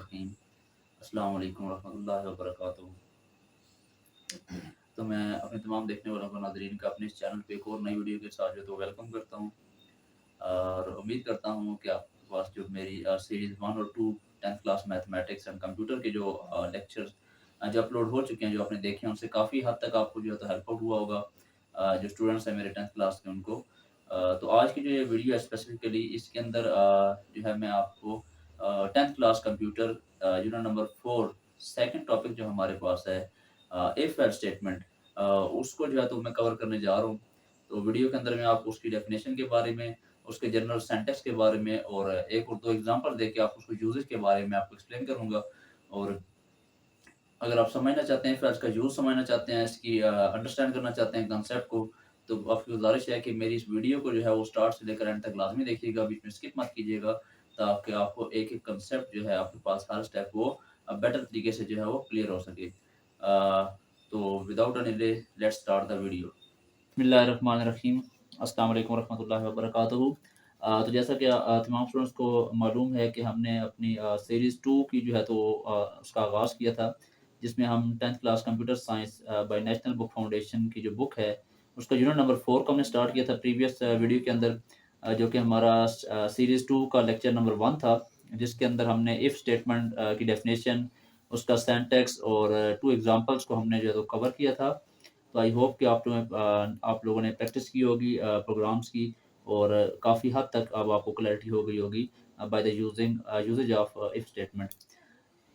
रहीम। अस्सलाम वालेकुम रहमतुल्लाहि व बरकातुहू। तो मैं अपने तमाम देखने वालों को नाज़रीन का अपने इस चैनल पे एक और नई वीडियो के साथ जो तो वेलकम करता हूँ और उम्मीद करता हूँ कि आपके पास जो मेरी सीरीज़ 1 और 2 10th class mathematics and computer के जो लेक्चर्स जो अपलोड हो चुके हैं, जो आपने देखे हैं, उनसे काफ़ी हद तक आपको जो है तो हेल्प आउट हुआ होगा। जो स्टूडेंट्स हैं मेरे 10th क्लास के उनको। तो आज की जो ये वीडियो है स्पेसिफिकली इसके अंदर जो है मैं आपको 10th class computer unit number 4 second topic जो हमारे पास है इफ एल्स स्टेटमेंट, उसको जो है तो मैं कवर करने जा रहा हूँ। तो वीडियो के अंदर मैं आपको उसकी डेफिनेशन के बारे में, उसके जनरल सेंटेंस के बारे में और एक और दो एग्जांपल देके आपको उसके यूजेस के बारे में आपको एक्सप्लेन करूँगा। और अगर आप समझना चाहते हैं, फिर इसका यूज़ समझना चाहते हैं, इसकी अंडरस्टैंड करना चाहते हैं कंसेप्ट को, तो आपकी गुज़ारिश है कि मेरी इस वीडियो को जो है वो स्टार्ट से लेकर एंड तक लाज़मी देखिएगा, बीच में स्किप मत कीजिएगा, ताकि आपको एक-एक कंसेप्ट जो है आपके पास हर स्टेप वो बेटर तरीके से जो है वो क्लियर हो सके। तो without any delay let's start the video. बिस्मिल्लाहिर्रहमानिर्रहीम। अस्सलाम वालेकुम रहमतुल्लाहि व बरकातुहू। तो जैसा कि तमाम स्टूडेंट्स को मालूम है कि हमने अपनी सीरीज़ 2 की जो है तो उसका आगाज़ किया था, जिसमें हम 10th class computer science by national book foundation की जो बुक है, उसका यूनिट नंबर 4 को हमने स्टार्ट किया था प्रीवियस वीडियो के अंदर, जो कि हमारा सीरीज़ 2 का लेक्चर नंबर 1 था, जिसके अंदर हमने इफ स्टेटमेंट की डेफिनेशन, उसका सिंटैक्स और 2 एग्ज़ाम्पल्स को हमने जो है तो कवर किया था। तो आई होप कि आप लोगों ने प्रैक्टिस की होगी प्रोग्राम्स की, और काफ़ी हद तक अब आपको क्लैरिटी हो गई होगी by the usage of if statement.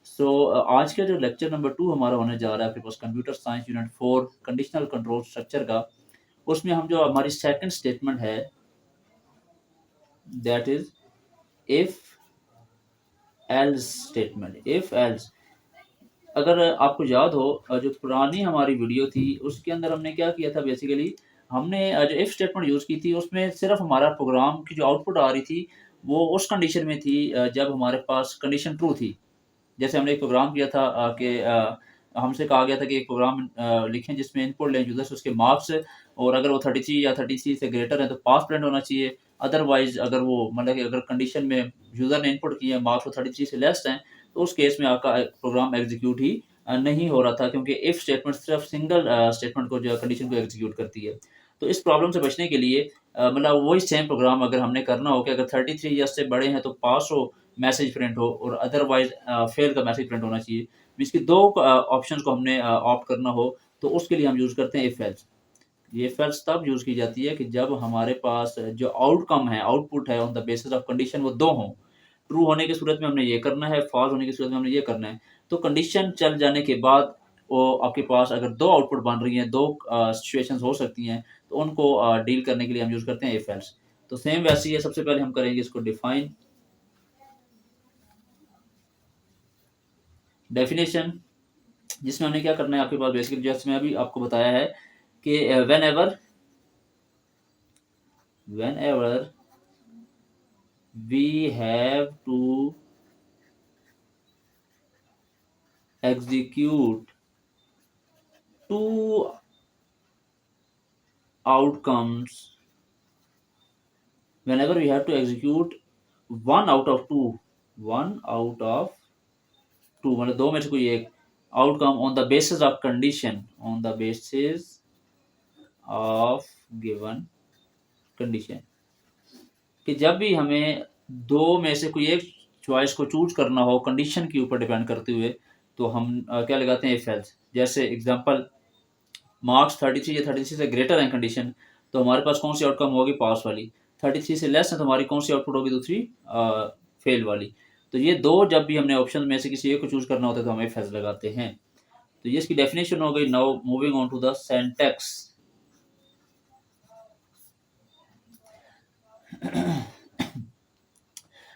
So आज का जो लेक्चर नंबर 2 हमारा होने जा रहा है आपके पास computer science unit 4 conditional control structure का। उसमें हम जो हमारी सेकंड स्टेटमेंट है, that is if else statement. If else, अगर आपको याद हो जो पुरानी हमारी वीडियो थी उसके अंदर हमने क्या किया था, बेसिकली हमने जो इफ स्टेटमेंट यूज़ की थी उसमें सिर्फ हमारा प्रोग्राम की जो आउटपुट आ रही थी वो उस कंडीशन में थी जब हमारे पास कंडीशन ट्रू थी। जैसे हमने एक प्रोग्राम किया था कि हमसे कहा गया था कि एक प्रोग्राम लिखें जिसमें इनपुट लें यूज़र से उसके मार्क्स, और अगर वो 33 या 33 से ग्रेटर है तो पास प्रिंट होना चाहिए। अदरवाइज़ अगर वो मतलब कि अगर कंडीशन में यूज़र ने इनपुट किया है मार्क्स वो 33 से लेस हैं, तो उस केस में आपका प्रोग्राम एग्ज़ीक्यूट ही नहीं हो रहा था, क्योंकि इफ स्टेटमेंट सिर्फ सिंगल स्टेटमेंट को जो है कंडीशन को एग्ज़ीक्यूट करती है। तो इस प्रॉब्लम से बचने के लिए मतलब वही सेम प्रोग्राम अगर हमने करना हो कि अगर 33 ईयर्स से बड़े हैं तो पास हो, मैसेज प्रिंट हो, और अदरवाइज़ फेल का मैसेज प्रिंट होना चाहिए। इसकी 2 ऑप्शंस को हमने ऑप्ट करना हो, तो उसके लिए हम यूज़ करते हैं इफ एल्स। ये इफ एल्स तब यूज़ की जाती है कि जब हमारे पास जो आउटकम है, आउटपुट है on the basis of condition वो 2 हों। ट्रू होने की सूरत में हमने ये करना है, फॉल्स होने की सूरत में हमने ये करना है। तो कंडीशन चल जाने के बाद वो आपके पास अगर 2 आउटपुट बन रही हैं, 2 सिचुएशंस हो सकती हैं, तो उनको डील करने के लिए हम यूज़ करते हैं इफ एल्स। तो सेम वैसे ही है, सबसे पहले हम करेंगे इसको डिफाइन। डेफिनिशन, जिसमें हमने क्या करना है आपके पास बेसिकली जैसे मैं अभी आपको बताया है कि whenever we have to execute two outcomes, whenever we have to execute one out of two मतलब 2 में से कोई एक outcome on the basis of condition, on the basis of given condition, कि जब भी हमें 2 में से कोई एक चॉइस को चूज़ करना हो कंडीशन के ऊपर डिपेंड करते हुए, तो हम क्या लगाते हैं इफ एल्स। जैसे एग्ज़ाम्पल, मार्क्स 33 या 33 से ग्रेटर हैं कंडीशन, तो हमारे पास कौन सी आउटकम होगी, पास वाली। 33 से लेस है तो हमारी कौन सी आउटपुट होगी, दूसरी फेल वाली। तो ये 2 जब भी हमने ऑप्शन में से किसी एक को चूज़ करना होता है तो हम इफ एल्स लगाते हैं। तो ये इसकी डेफिनेशन हो गई। Now moving on to the syntax.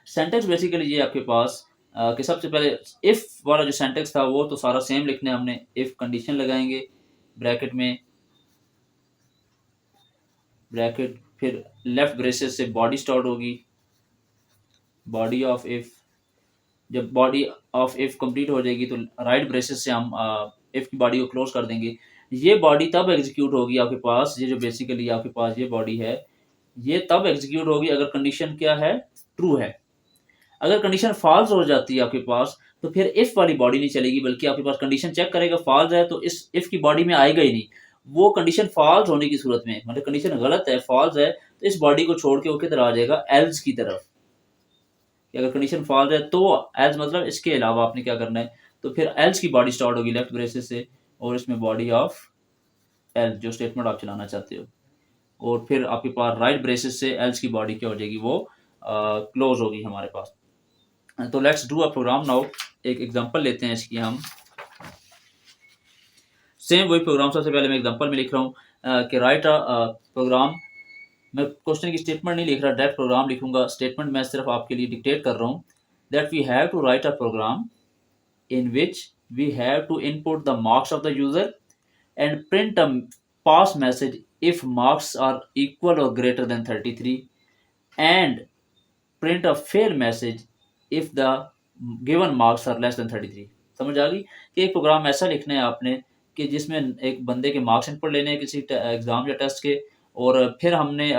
Syntax basically ये आपके पास कि सबसे पहले इफ वाला जो सिंटैक्स था वो तो सारा सेम लिखना है हमने। इफ कंडीशन लगाएंगे ब्रैकेट में, ब्रैकेट फिर लेफ्ट ब्रेसेस से बॉडी स्टार्ट होगी, बॉडी ऑफ इफ। जब बॉडी ऑफ इफ कंप्लीट हो जाएगी तो राइट ब्रेसेस से हम इफ की बॉडी को क्लोज कर देंगे। ये बॉडी तब एग्जीक्यूट होगी आपके पास, ये जो बेसिकली आपके पास ये बॉडी है, ये तब एग्जीक्यूट होगी अगर कंडीशन क्या है, ट्रू है। अगर कंडीशन फॉल्स हो जाती है आपके पास, तो फिर इफ वाली बॉडी नहीं चलेगी, बल्कि आपके पास कंडीशन चेक करेगा फॉल्स है तो इस इफ की बॉडी में आएगा ही नहीं। वो कंडीशन फॉल्स होने की सूरत में, मतलब कंडीशन गलत है, फॉल्स है, तो इस बॉडी को छोड़ के वो किधर आ जाएगा, एल्स की तरफ। कि अगर कंडीशन फॉल्स है तो एल्स मतलब इसके अलावा आपने क्या करना है, तो फिर एल्स की बॉडी स्टार्ट होगी लेफ्ट ब्रेसेस से, और इसमें बॉडी ऑफ एल्स जो स्टेटमेंट आप चलाना चाहते हो, और फिर आपके पास राइट ब्रेसेस से एल्स की बॉडी क्या हो जाएगी, वो क्लोज होगी हमारे पास। तो let's do a program now. एक एग्जांपल लेते हैं इसकी हम। सेम वही प्रोग्राम, सबसे पहले मैं एग्जांपल में लिख रहा हूँ कि राइट अ प्रोग्राम। मैं क्वेश्चन की स्टेटमेंट नहीं लिख रहा, डायरेक्ट प्रोग्राम लिखूंगा। स्टेटमेंट मैं सिर्फ आपके लिए डिक्टेट कर रहा हूँ। That we have to write a program in which we have to input the marks of the user and print a pass message if marks are equal or greater than 33, and print a fail message if the given marks are less than 33। समझ आ गई कि एक programme ऐसा लिखना है आपने कि जिसमें एक बंदे के मार्क्स इनपुट लेने हैं किसी एग्जाम या टेस्ट के, और फिर हमने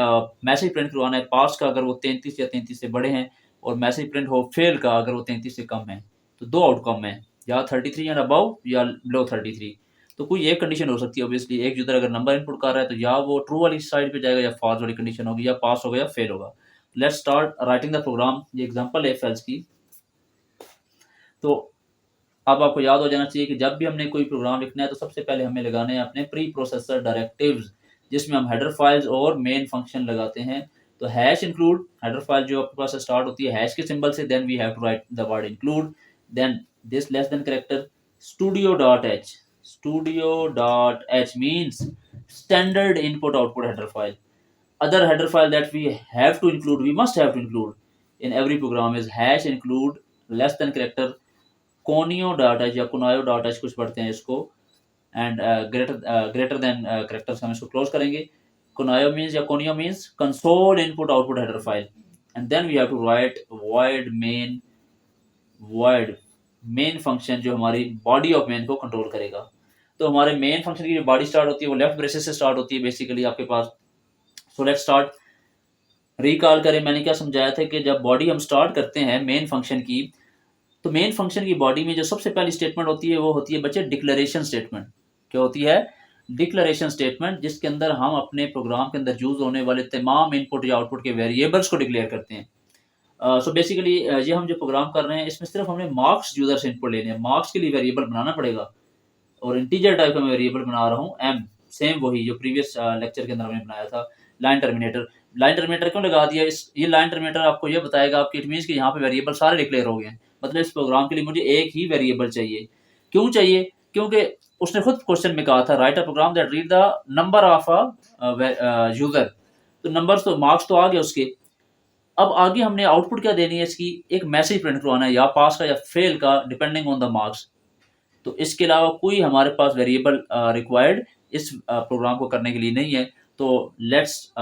मैसेज प्रिंट करवाना है पास का अगर वो 33 या 33 से बड़े हैं, और मैसेज प्रिंट हो फेल का अगर वो 33 से कम है। तो दो आउटकम है, या 33 एंड अबव या बिलो 33। तो कोई एक कंडीशन हो सकती है ऑब्वियसली। एक यूजर अगर नंबर इनपुट कर रहा है तो या वो ट्रू वाली साइड पे जाएगा या फॉल्स वाली कंडीशन होगी, या पास होगा या फेल होगा। Let's start writing the program. ये एग्जांपल है इफ एल्स की। तो अब आपको याद हो जाना चाहिए कि जब भी हमने कोई प्रोग्राम लिखना है तो सबसे पहले हमें लगाने हैं अपने प्री प्रोसेसर डायरेक्टिव्स, जिसमें हम हेडर फाइल्स और मेन फंक्शन लगाते हैं। तो हैश इंक्लूड, हेडर फाइल जो आपके पास स्टार्ट होती है हैश के सिंबल से, then we have to write the word include, then this less than character, studio.h। studio.h means standard input output header file। Other header file that we have to include, we must have to include in every program is hash include less than character, conio.h या kunayo.h कुछ पढ़ते हैं इसको, and greater than characters हम इसको close करेंगे। Conio means या conio means console input output header file, and then we have to write void main, void main function जो हमारी बॉडी ऑफ मेन को कंट्रोल करेगा। तो हमारे मेन फंक्शन की जो बॉडी स्टार्ट होती है वो लेफ्ट ब्रेसेस से स्टार्ट होती है बेसिकली आपके पास। So let's start. रिकॉल करें मैंने क्या समझाया था कि जब बॉडी हम स्टार्ट करते हैं मेन फंक्शन की, तो मेन फंक्शन की बॉडी में जो सबसे पहली स्टेटमेंट होती है वो होती है बच्चे डिक्लेरेशन स्टेटमेंट। क्या होती है? डिक्लेरेशन स्टेटमेंट, जिसके अंदर हम अपने प्रोग्राम के अंदर यूज होने वाले तमाम इनपुट या आउटपुट के वेरिएबल्स को डिक्लेयर करते हैं। सो बेसिकली ये हम जो प्रोग्राम कर रहे हैं इसमें सिर्फ हमने मार्क्स यूजर से इनपुट लेने हैं। मार्क्स के लिए वेरिएबल बनाना पड़ेगा, और इंटीजर टाइप का मैं वेरिएबल बना रहा हूँ एम, सेम वही जो प्रीवियस लेक्चर के अंदर हमने बनाया था। लाइन टर्मिनेटर, लाइन टर्मिनेटर क्यों लगा दिया? इस ये लाइन टर्मिनेटर आपको ये बताएगा आपकी, इट मीन्स कि यहाँ पे वेरिएबल सारे डिक्लेयर हो गए हैं। मतलब इस प्रोग्राम के लिए मुझे एक ही वेरिएबल चाहिए। क्यों चाहिए? क्योंकि उसने खुद क्वेश्चन में कहा था write a program that read the number of a user. तो नंबर तो मार्क्स तो आ गए उसके। अब आगे हमने आउटपुट क्या देनी है इसकी, एक मैसेज प्रिंट करवाना है या पास का या फेल का, डिपेंडिंग ऑन द मार्क्स। तो इसके अलावा कोई हमारे पास वेरिएबल रिक्वायर्ड इस प्रोग्राम को करने के लिए नहीं है। तो लेट्स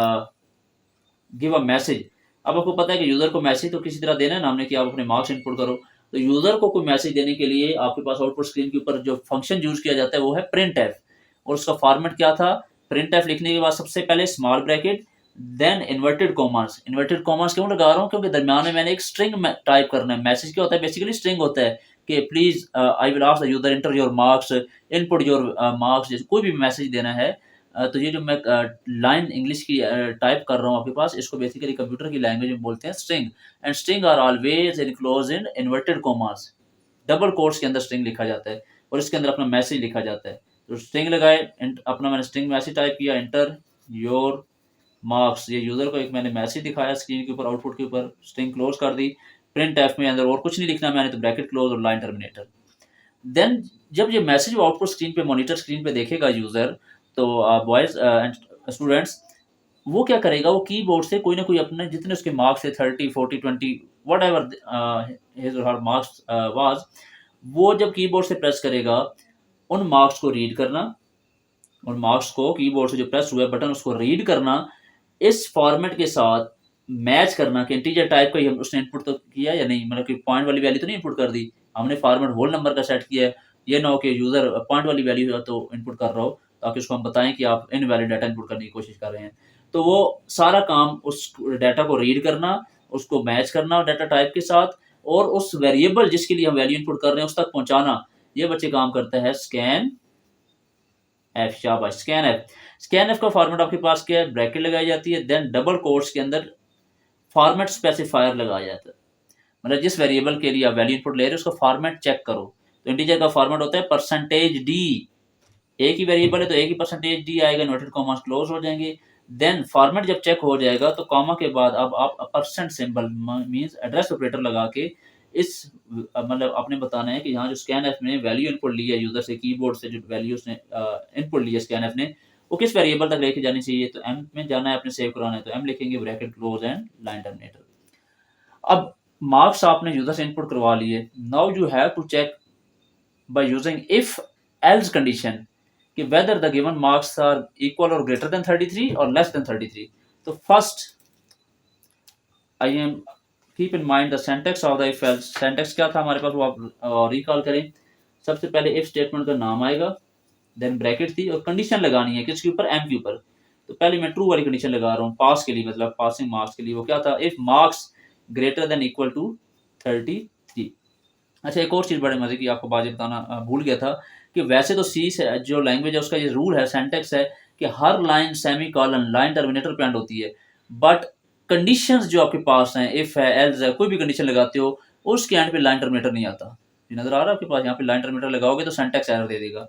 गिव अ मैसेज। अब आपको पता है कि यूजर को मैसेज तो किसी तरह देना है ना हमने, कि आप अपने मार्क्स इनपुट करो। तो यूजर को कोई मैसेज देने के लिए आपके पास आउटपुट स्क्रीन के ऊपर जो फंक्शन यूज किया जाता है वो है प्रिंट एफ। और उसका फॉर्मेट क्या था? प्रिंट एफ लिखने के बाद सबसे पहले small bracket, then inverted commas. Inverted commas क्यों लगा रहा हूँ? क्योंकि दरमियान में मैंने एक स्ट्रिंग टाइप करना है। मैसेज क्या होता है? बेसिकली स्ट्रिंग होता है कि please I will ask the user enter your marks, input your marks. जैसे कोई भी मैसेज देना है तो ये जो मैं लाइन इंग्लिश की टाइप कर रहा हूँ आपके पास, इसको बेसिकली कंप्यूटर की लैंग्वेज में बोलते हैं string. And string are always enclose in inverted commas. Double quotes के अंदर स्ट्रिंग लिखा जाता है और इसके अंदर अपना मैसेज लिखा जाता है। तो स्ट्रिंग लगाए, अपना मैंने स्ट्रिंग मैसेज टाइप किया, एंटर योर मार्क्स। ये यूजर को एक मैंने मैसेज दिखाया स्क्रीन के ऊपर, आउटपुट के ऊपर, स्ट्रिंग क्लोज कर दी। प्रिंट एफ में अंदर और कुछ नहीं लिखना मैंने, तो ब्रैकेट क्लोज और लाइन टर्मिनेटर। देन जब ये मैसेज आउटपुट स्क्रीन पे, मॉनिटर स्क्रीन पे देखेगा यूजर, तो बॉयज एंड स्टूडेंट्स, वो क्या करेगा? वो कीबोर्ड से कोई ना कोई अपने जितने उसके मार्क्स थे 30, 40, 20 वट एवर हिज और हर मार्क्स वाज, वो जब कीबोर्ड से प्रेस करेगा उन मार्क्स को रीड करना, और मार्क्स को कीबोर्ड से जो प्रेस हुआ बटन उसको रीड करना, इस फॉर्मेट के साथ मैच करना कि इंटीजर टाइप का ही हम उसने इनपुट तो किया या नहीं, मतलब कि पॉइंट वाली वैल्यू तो नहीं इनपुट कर दी। हमने फॉर्मेट होल नंबर का सेट किया है। ये ना हो कि यूजर पॉइंट वाली वैल्यू तो इनपुट कर रहा हो, ताकि उसको हम बताएं कि आप इनवैलिड डाटा इनपुट करने की कोशिश कर रहे हैं। तो वो सारा काम उस डाटा को रीड करना, उसको मैच करना डाटा टाइप के साथ, और उस वेरिएबल जिसके लिए हम वैल्यू इनपुट कर रहे हैं उस तक पहुंचाना, ये बच्चे काम करता है स्कैन एफ। शाबाश, स्कैन एफ। स्कैन एफ का फॉर्मेट आपके पास क्या है, ब्रैकेट लगाई जाती है, देन डबल कोट्स के अंदर फॉर्मेट स्पेसिफायर लगाया जाता है। मतलब जिस वेरिएबल के लिए आप वैल्यू इनपुट ले रहे हो उसका फॉर्मेट चेक करो। तो इंटीजर का फॉर्मेट होता है परसेंटेज डी, एक ही वेरिएबल है तो एक ही परसेंटेज डी आएगा, इन्वर्टेड कॉमास क्लोज हो जाएंगे। देन फॉर्मेट जब चेक हो जाएगा तो कॉमा के बाद अब आप percent symbol means address operator लगा के इस मतलब आपने बताना है कि यहाँ जो स्कैन एफ ने वैल्यू इनपुट ली है यूजर से, कीबोर्ड से जो वैल्यू उसने इनपुट ली है स्कैन एफ ने, वो किस वेरिएबल तक लेके जानी चाहिए। तो एम में जाना है, अपने सेव कराना है तो एम लिखेंगे, bracket close and line terminator. अब मार्क्स आपने यूजर से इनपुट करवा लिए, now you have to check by using if else condition कि whether the given marks are equal or greater than 33 or less than 33. तो first I am keep in mind the syntax of the if else। syntax क्या था हमारे पास वो आप recall करें। सबसे पहले if स्टेटमेंट का नाम आएगा, देन ब्रैकेट थी और कंडीशन लगानी है किसके ऊपर, एम के ऊपर। तो पहले मैं ट्रू वाली कंडीशन लगा रहा हूँ पास के लिए, मतलब पासिंग मार्क्स के लिए। वो क्या था, if marks greater than equal to 33। अच्छा, एक और चीज़ बड़े मजे की आपको बात बताना भूल गया था कि वैसे तो सी से जो लैंग्वेज है उसका ये रूल है, सेंटेक्स है कि हर line semicolon line terminator पे एंड होती है, बट कंडीशंस जो आपके पास हैं, इफ है एल्स है, कोई भी कंडीशन लगाते हो उसके एंड पे लाइन टर्मिनेटर नहीं आता। ये नजर आ रहा है आपके पास, यहाँ पे लाइन टर्मिनेटर लगाओगे तो सेंटेक्स एरर दे देगा।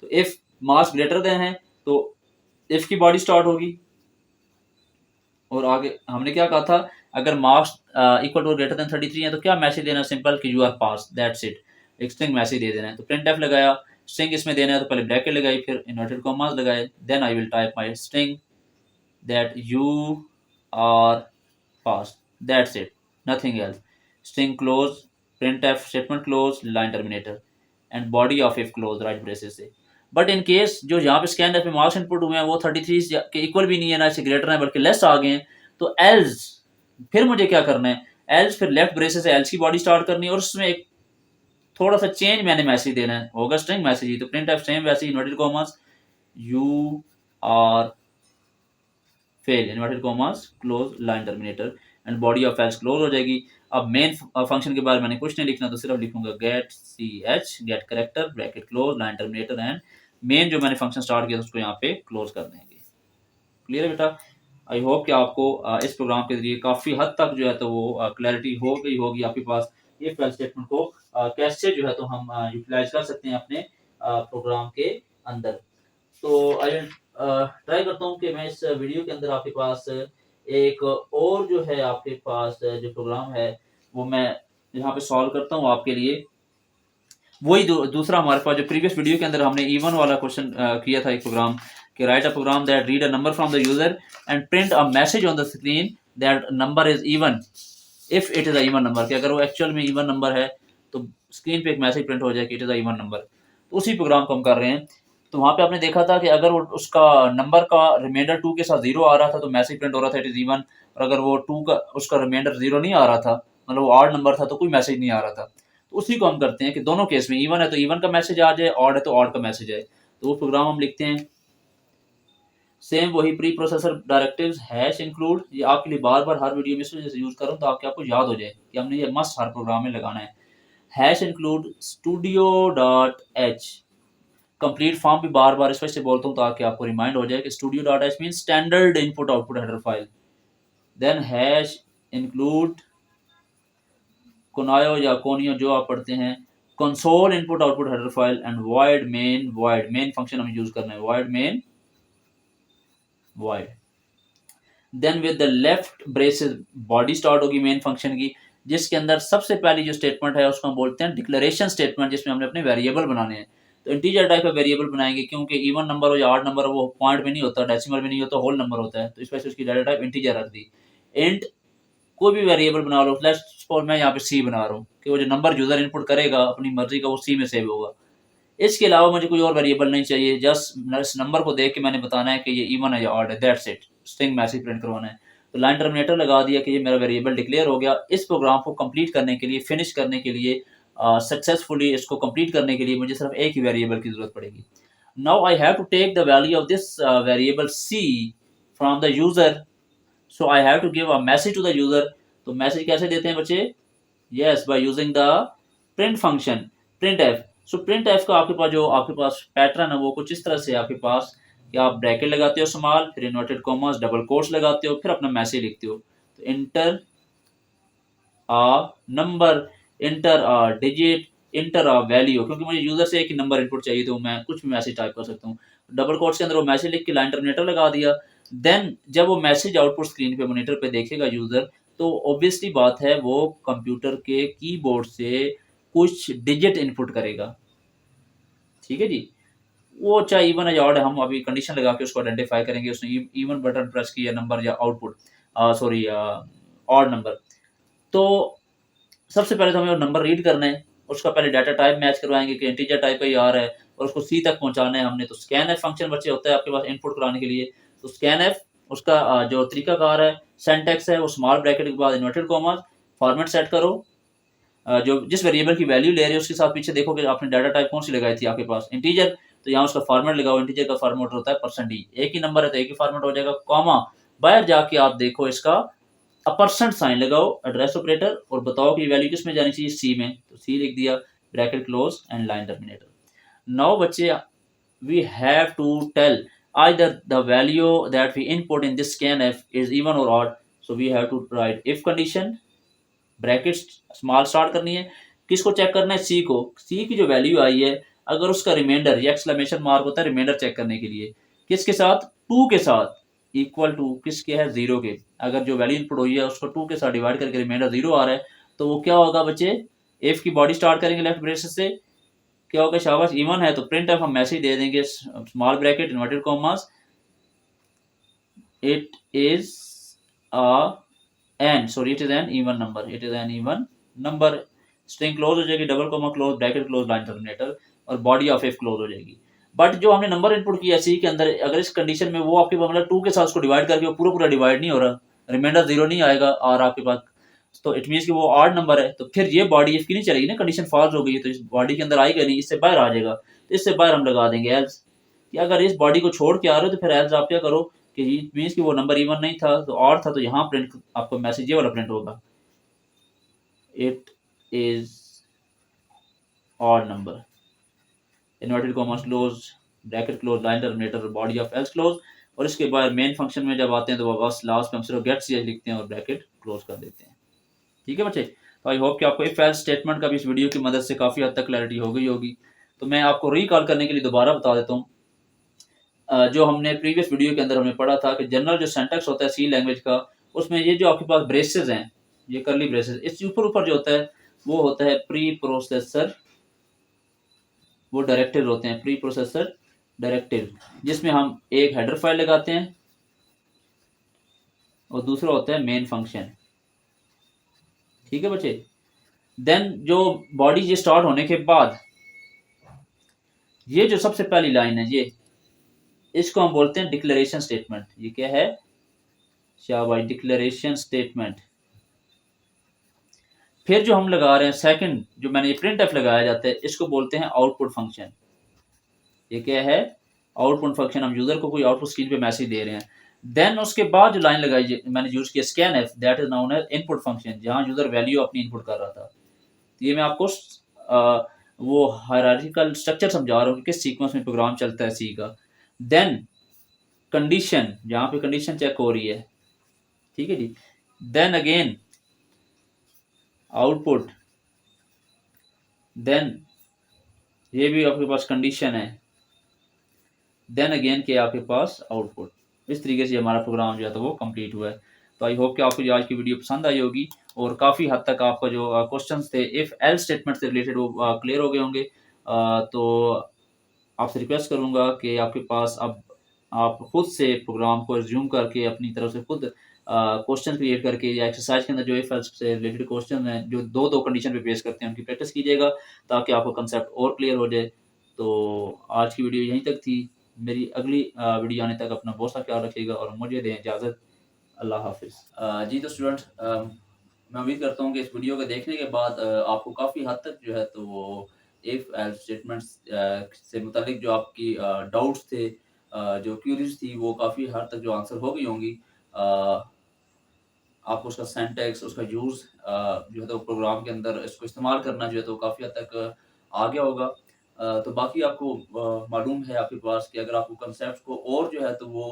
तो इफ मार्क्स ग्रेटर देन है तो इफ की बॉडी स्टार्ट होगी, और आगे हमने क्या कहा था, अगर marks equal to greater than 33 है तो क्या मैसेज देना, सिंपल कि you are pass, that's it. एक स्ट्रिंग मैसेज दे देना है। तो प्रिंट एफ लगाया, स्ट्रिंग इसमें देना है तो पहले ब्रैकेट लगाई, फिर इन्वर्टेड कॉमास लगाए, then I will type my string that you are pass, that's it, nothing else. String close, print f statement close, line terminator end body of if close right braces से। But in case जो यहाँ पे scan f में marks input हुए हैं वो 33 के equal भी नहीं है, ना इससे ग्रेटर है बल्कि लेस आ गए हैं, तो एल्स फिर मुझे क्या करना है, एल्स फिर लेफ्ट ब्रेसेस से एल्स की बॉडी स्टार्ट करनी है और उसमें एक थोड़ा सा चेंज मैंने मैसेज देना है, होगा स्ट्रिंग मैसेज ही। तो प्रिंट एफ सेम वैसे inverted commas you are fail, inverted commas close line terminator end body of else close हो जाएगी। अब मेन फंक्शन के बारे में मैंने कुछ नहीं लिखना, तो सिर्फ लिखूंगा get c h get character bracket close line terminator end main जो मैंने फंक्शन स्टार्ट किया उसको यहाँ पे क्लोज कर देंगे। क्लियर है बेटा? आई होप कि आपको इस प्रोग्राम के जरिए काफ़ी हद तक जो है तो वो क्लैरिटी हो गई होगी आपके पास, ये फेल स्टेटमेंट को कैसे जो है तो हम यूटिलाइज कर सकते हैं अपने प्रोग्राम के अंदर। तो आई ट्राई करता हूँ कि मैं इस वीडियो के अंदर आपके पास एक और जो है आपके पास जो प्रोग्राम है वो मैं यहाँ पे सॉल्व करता हूँ आपके लिए। वही दूसरा हमारे पास जो प्रीवियस वीडियो के अंदर हमने इवन वाला क्वेश्चन किया था, एक प्रोग्राम कि write a program that read a number from the user and print a message on the screen that number is even if it is a even number, कि अगर वो एक्चुअल में even number है तो screen पे एक message print हो जाए कि it is a even number. तो उसी प्रोग्राम को हम कर रहे हैं। तो वहाँ पे आपने देखा था कि अगर वो उसका नंबर का रिमाइंडर 2 के साथ 0 आ रहा था तो मैसेज प्रिंट हो रहा था इट इज इवन, और अगर वो 2 का उसका रिमाइंडर 0 नहीं आ रहा था, मतलब वो ऑड नंबर था तो कोई मैसेज नहीं आ रहा था। तो उसी को हम करते हैं कि दोनों केस में इवन है तो इवन का मैसेज आ जाए, ऑड है तो ऑड का मैसेज आए। तो वो प्रोग्राम हम लिखते हैं सेम वही pre processor directives hash include, ये आपके लिए बार बार हर वीडियो में इसलिए यूज करूँ तो आपको याद हो जाए कि हमने ये मस्ट हर प्रोग्राम में लगाना है। Hash include studio dot H, complete form भी बार बार इस वजह से बोलता हूँ ताकि आपको रिमाइंड हो जाए कि studio dot h mean standard input output header file. Then hash include conio या कोनियो जो आप पढ़ते हैं, console input output header file and void main function हमें यूज करना है, void main void. Then with the left braces body start होगी main function की, जिसके अंदर सबसे पहली जो स्टेटमेंट है उसको हम बोलते हैं डिक्लेरेशन स्टेटमेंट, जिसमें हमने अपने वेरिएबल बनाने हैं। तो इंटीजर टाइप का वेरिएबल बनाएंगे क्योंकि इवन नंबर हो या ऑड नंबर वो पॉइंट में नहीं होता, डेसिमल में नहीं होता, होल नंबर होता है, तो इस वजह से उसकी डाटा टाइप इंटीजर रख दी। इंट कोई भी वेरिएबल बना लो, लेट्स सपोज मैं यहाँ पे सी बना रहा हूँ कि वो जो नंबर यूजर इनपुट करेगा अपनी मर्जी का वो सी में सेव होगा। इसके अलावा मुझे कोई और वेरिएबल नहीं चाहिए, जस्ट इस नंबर को देख के मैंने बताना है कि ये इवन है या ऑड है, that's it. String message print करवाना है तो लाइन टर्मिनेटर लगा दिया कि ये मेरा वेरिएबल डिक्लेयर हो गया। इस प्रोग्राम को कंप्लीट करने के लिए, फिनिश करने के लिए, सक्सेसफुली इसको कंप्लीट करने के लिए मुझे सिर्फ एक ही वेरिएबल की जरूरत पड़ेगी। Now I have to take the value of this variable c from the user, so I have to give a message to the user. तो मैसेज कैसे देते हैं बच्चे, yes, by using the print function, print f. So print f का आपके पास pattern है वो कुछ इस तरह से आपके पास कि आप ब्रैकेट लगाते हो स्मॉल, फिर इन्वर्टेड कॉमर्स, डबल कोट्स लगाते हो, फिर अपना मैसेज लिखते हो। तो inter number, inter digit, inter value, क्योंकि मुझे यूजर से एक ही नंबर इनपुट चाहिए तो मैं कुछ भी मैसेज टाइप कर सकता हूँ। डबल कोट्स के अंदर वो मैसेज लिख के लाइन टर्मिनेटर लगा दिया। देन जब वो मैसेज आउटपुट स्क्रीन पे मॉनिटर पे देखेगा यूजर, तो ऑब्वियसली बात है वो कंप्यूटर के कीबोर्ड से कुछ डिजिट इनपुट करेगा। ठीक है जी। वो चाहे इवन है या ऑड है, हम अभी कंडीशन लगा के उसको आइडेंटिफाई करेंगे उसने इवन बटन प्रेस किया नंबर या आउटपुट सॉरी ऑड नंबर। तो सबसे पहले तो हमें वो नंबर रीड करना है। उसका पहले डाटा टाइप मैच करवाएंगे कि इंटीजर टाइप का ही आ रहा है और उसको सी तक पहुंचाना है हमने। तो स्कैन एफ फंक्शन बच्चे होता है आपके पास इनपुट कराने के लिए। तो स्कैन एफ उसका जो तरीकाकार है, सिंटैक्स है वो स्मॉल ब्रैकेट के बाद इन्वर्टेड कॉमा, फॉर्मेट सेट करो। जो जिस वेरिएबल की वैल्यू ले रहे हो उसके साथ पीछे देखो कि आपने डाटा टाइप कौन सी लगाई थी आपके पास, इंटीजर, तो यहाँ उसका फॉर्मेट लगाओ। इंटीजर का फॉर्मेट होता है %d, एक ही नंबर है तो एक ही फॉर्मेट हो जाएगा। कॉमा, बाहर जाके आप देखो इसका परसेंट साइन लगाओ एड्रेस ऑपरेटर और बताओ कि वैल्यू किस में जानी चाहिए, सी में, तो सी लिख दिया, bracket close and line terminator. Now बच्चे we have to tell either the value that we input in this scanf is even or odd, so we have to write if condition, bracket small start करनी है। किसको check करना है, सी को। सी की जो value आई है अगर उसका रिमाइंडर या एक्सक्लेमेशन मार्क होता है रिमाइंडर चेक करने के लिए, किसके साथ, टू के साथ, इक्वल टू किसके है, जीरो के। अगर जो वैल्यू इनपुट हुई है उसको टू के साथ डिवाइड करके रिमाइंडर जीरो आ रहा है तो वो क्या होगा बच्चे, इफ की बॉडी स्टार्ट करेंगे लेफ्ट ब्रेसेस से, क्या होगा, शाबाश इवन है तो प्रिंट एफ हम मैसेज दे देंगे small bracket inverted commas, it is it is an even number, it is an even number. String close हो जाएगी, double comma close, bracket close, line terminator, और बॉडी ऑफ एफ क्लोज हो जाएगी। But जो हमने number input किया सी के अंदर, अगर इस कंडीशन में वो आपके मतलब टू के साथ उसको डिवाइड करके वो पूरा पूरा डिवाइड नहीं हो रहा, रिमाइंडर जीरो नहीं आएगा और आपके पास, तो इट मीन कि वो ऑड नंबर है, तो फिर ये बॉडी इफ की नहीं चलेगी ना, कंडीशन फॉल्स हो गई है तो इस बॉडी के अंदर आएगा नहीं, इससे बाहर आ जाएगा। तो इससे बाहर हम लगा देंगे एल्स, कि अगर इस बॉडी को छोड़ के आ रहे हो तो फिर एल्स आप क्या करो कि इट मीन कि वो नंबर इवन नहीं था तो ऑड था, तो यहाँ प्रिंट आपको मैसेज ये वाला प्रिंट होगा, it is odd number, inverted commas close, bracket close, line terminator, body of else close. और इसके बाद मेन फंक्शन में जब आते हैं तो बस लास्ट में हम सिर्फ गेट सी लिखते हैं और ब्रैकेट क्लोज कर देते हैं। ठीक है बच्चे, तो आई होप कि आपको इफ एल्स स्टेटमेंट का भी इस वीडियो की मदद से काफ़ी हद तक क्लैरिटी हो गई होगी। तो मैं आपको रिकॉल करने के लिए दोबारा बता देता हूँ, जो हमने प्रीवियस वीडियो के अंदर हमने पढ़ा था कि जनरल जो सेंटेक्स होता है सी लैंग्वेज का, उसमें ये जो आपके पास ब्रेसेस हैं, ये करली ब्रेसेस, इस ऊपर ऊपर जो होता है वो होता है प्री प्रोसेसर, वो डायरेक्टिव होते हैं, प्री प्रोसेसर डायरेक्टिव, जिसमें हम एक हेडर फाइल लगाते हैं और दूसरा होता है मेन फंक्शन। ठीक है बच्चे, देन जो बॉडी ये स्टार्ट होने के बाद ये जो सबसे पहली लाइन है ये, इसको हम बोलते हैं डिक्लेरेशन स्टेटमेंट। ये क्या है, शाबाश, डिक्लेरेशन स्टेटमेंट। फिर जो हम लगा रहे हैं सेकंड, जो मैंने ये प्रिंट एफ लगाया जाता है, इसको बोलते हैं आउटपुट फंक्शन। ये क्या है, आउटपुट फंक्शन, हम यूजर को कोई आउटपुट स्क्रीन पे मैसेज दे रहे हैं। देन उसके बाद जो लाइन लगाई मैंने यूज किया scan f, that is known as input function, जहां यूजर वैल्यू अपनी इनपुट कर रहा था। ये मैं आपको वो हायरार्किकल स्ट्रक्चर समझा रहा हूँ कि किस सीक्वेंस में प्रोग्राम चलता है सी का। देन कंडीशन, जहाँ पे कंडीशन चेक हो रही है, ठीक है जी। देन अगेन आउटपुट, देन ये भी आपके पास कंडीशन है, देन अगेन के आपके पास आउटपुट। इस तरीके से हमारा प्रोग्राम जो है तो वो कंप्लीट हुआ है। तो आई होप कि आपको आज की वीडियो पसंद आई होगी और काफ़ी हद तक आपका जो क्वेश्चंस थे इफ़ एल स्टेटमेंट से रिलेटेड वो क्लियर हो गए होंगे। तो आपसे रिक्वेस्ट करूंगा कि आपके पास अब आप खुद से प्रोग्राम को रिज्यूम करके अपनी तरफ से खुद क्वेश्चन क्रिएट करके या एक्सरसाइज के अंदर जो इफ एल्स से रिलेटेड क्वेश्चन हैं जो दो दो कंडीशन पे बेस करते हैं उनकी प्रैक्टिस कीजिएगा ताकि आपको कंसेप्ट और क्लियर हो जाए। तो आज की वीडियो यहीं तक थी। मेरी अगली वीडियो आने तक अपना बहुत सा ख्याल रखिएगा और मुझे दें इजाज़त। अल्लाह हाफिज़। जी तो स्टूडेंट्स, मैं उम्मीद करता हूँ कि इस वीडियो को देखने के बाद आपको काफ़ी हद तक जो है तो वो इफ़ एल्स स्टेटमेंट्स से मुतालिक जो आपकी डाउट्स थे, जो क्यूरीज थी, वो काफ़ी हद तक जो आंसर हो गई होंगी। आपको उसका सिंटैक्स, उसका यूज़ जो है तो प्रोग्राम के अंदर इसको इस्तेमाल करना जो है तो काफ़ी हद तक आ गया होगा। तो बाकी आपको मालूम है आपके पास कि अगर आपको कांसेप्ट को और जो है तो वो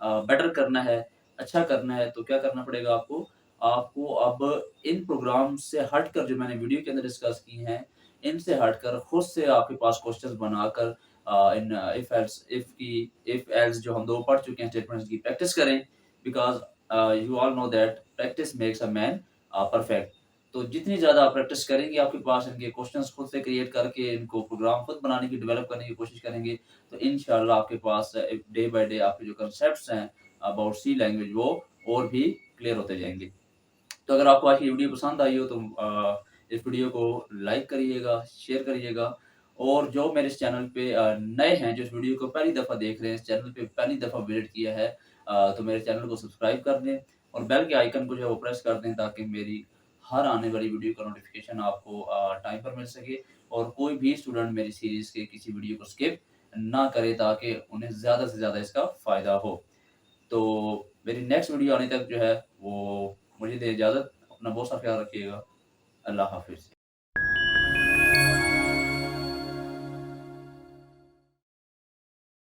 बेटर करना है, अच्छा करना है, तो क्या करना पड़ेगा आपको? आपको अब इन प्रोग्राम से हटकर जो मैंने वीडियो के अंदर डिस्कस की हैं, इनसे हटकर खुद से आपके पास क्वेश्चंस बनाकर इन इफ एल्स जो हम 2 पढ़ चुके हैं स्टेटमेंट्स की प्रैक्टिस करें because you all know that practice makes a man perfect. तो जितनी ज़्यादा आप प्रैक्टिस करेंगे, आपके पास इनके क्वेश्चंस खुद से क्रिएट करके इनको प्रोग्राम खुद बनाने की, डेवलप करने की कोशिश करेंगे, तो इंशाअल्लाह आपके पास डे बाय डे आपके जो कांसेप्ट्स हैं अबाउट सी लैंग्वेज वो और भी क्लियर होते जाएँगे। तो अगर आपको आज की वीडियो पसंद आई हो तो इस वीडियो को लाइक करिएगा, शेयर करिएगा और जो मेरे इस चैनल पे नए हैं, जो इस वीडियो को पहली दफ़ा देख रहे हैं, इस चैनल पे पहली दफ़ा विज़िट किया है तो मेरे चैनल को सब्सक्राइब कर दें और बेल के आइकन को जो है वो प्रेस कर दें ताकि मेरी हर आने वाली वीडियो का नोटिफ़िकेशन आपको टाइम पर मिल सके और कोई भी स्टूडेंट मेरी सीरीज़ के किसी वीडियो को स्किप ना करे ताकि उन्हें ज़्यादा से ज़्यादा इसका फ़ायदा हो। तो मेरी नेक्स्ट वीडियो आने तक जो है वो मुझे दें इजाज़त। अपना बहुत सा ख़्याल रखिएगा। अल्लाह हाफ़िज़।